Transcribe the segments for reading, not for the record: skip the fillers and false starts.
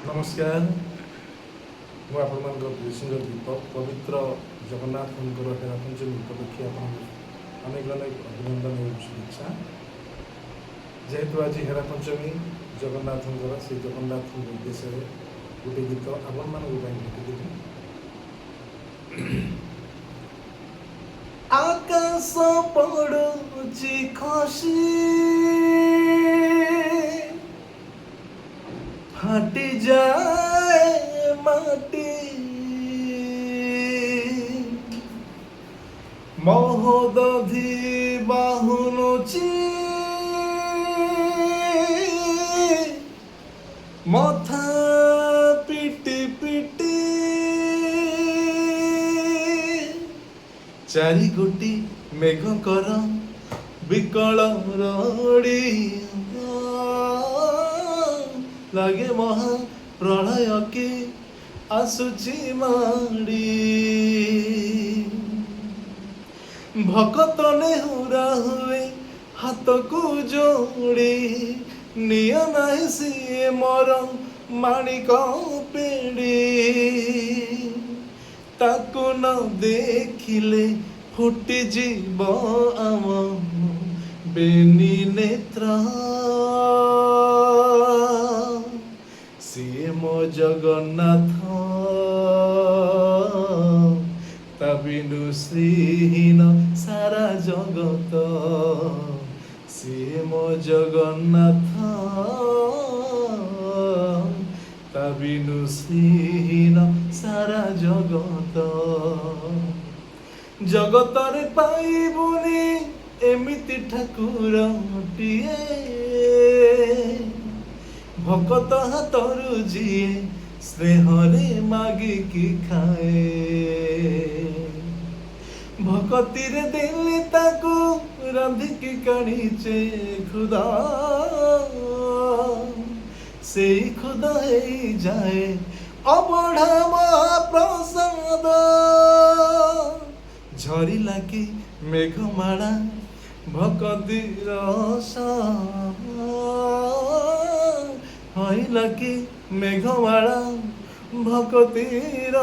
ନମସ୍କାର। ମୁଁ ଆପଣମାନଙ୍କ ପ୍ରିୟସିଂହ ଦୀପକ ପବିତ୍ର ଜଗନ୍ନାଥଙ୍କର ହେରା ପଞ୍ଚମୀ ଉପଲକ୍ଷେ ଆପଣଙ୍କୁ ଅନେକ ଅଭିନନ୍ଦନ ଏବଂ ଶୁଭେଚ୍ଛା। ଯେହେତୁ ଆଜି ହେରା ପଞ୍ଚମୀ ଜଗନ୍ନାଥଙ୍କର, ସେଇ ଜଗନ୍ନାଥଙ୍କ ଉଦ୍ଦେଶ୍ୟରେ ଗୋଟେ ଗୀତ ଆପଣମାନଙ୍କ ପାଇଁ ଘଟିଥିଲି। ଆକାଶ ପଡ଼ୁଛି ଖସି ফাটি যায় মাটি মহোদধি বাহুনুচি মথা পিটি পিটি চারি ଗୋଟି ମେଘଙ୍କର ବିକଳ ରଡ଼ି লাগে মহা প্রলয় কি আসুচি মাড়ি ভকত নেহুরা হুয়ে হাতকু যোড়ি নিয় নাই সিয়ে মর মাণিক পেড়ি তাকু ন দেখিলে ফুটি জীব আম বেনি নেত্র ସିଏ ମୋ ଜଗନ୍ନାଥ ତା ବିନୁ ଶ୍ରୀହୀନ ସାରା ଜଗତ। ସିଏ ମୋ ଜଗନ୍ନାଥ ତା ବିନୁ ଶ୍ରୀହୀନ ସାରା ଜଗତ। ଜଗତରେ ପାଇବୁନି ଏମିତି ଠାକୁରଟିଏ, ভকত হাতରୁ ଯିଏ ସ୍ନେହରେ ମାଗିକି ଖାଏ। ଭକତିରେ ଦେଲେ ତାକୁ ରାନ୍ଧିକି କାଢ଼ିଛେ ଖୁଦ, ସେଇ ଖୁଦ ହେଇଯାଏ ଅବଢ଼ା ମହାପ୍ରସାଦ। ଝରିଲା କି ମେଘମାଳା ଭକତିର হইলা কি মেঘমালা ভকতির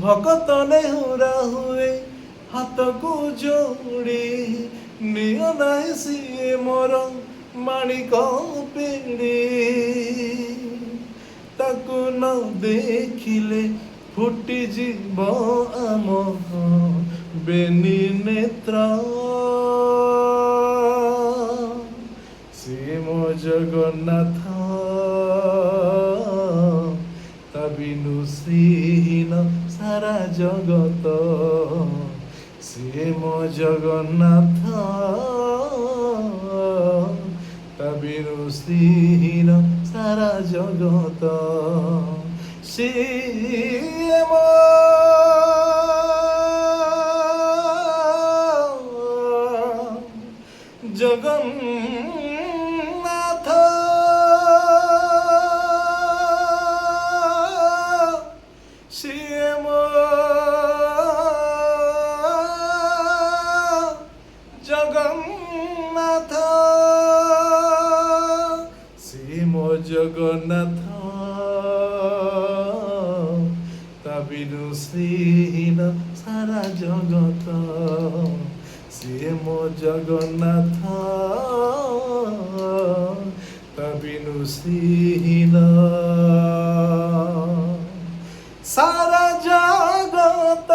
ভকত নেহুরা হুয়ে হাতকু যোড়ি নিয় নাই সিয়ে মোর মাণিক পেড়ি তাকু ন দেখিলে ফুটি জীব আম বেনি নেত্র। ସିଏ ମୋ ଜଗନ୍ନାଥ ତା ବିନୁ ଶ୍ରୀହୀନ ସାରା ଜଗତ। ସିଏ ମୋ ଜଗନ୍ନାଥ ତା ବିନୁ ଶ୍ରୀହୀନ ସାରା ଜଗତ। ସିଏ ମୋ জগন্নাথ সিয়ে মো জগন্নাথ সিয়ে মো জগন্নাথ তা বিনু শ্রীহীন সারা জগত। ସିଏ ମୋ ଜଗନ୍ନାଥ ତା ବିନୁ ଶ୍ରୀହୀନ ସାରା ଜଗତ।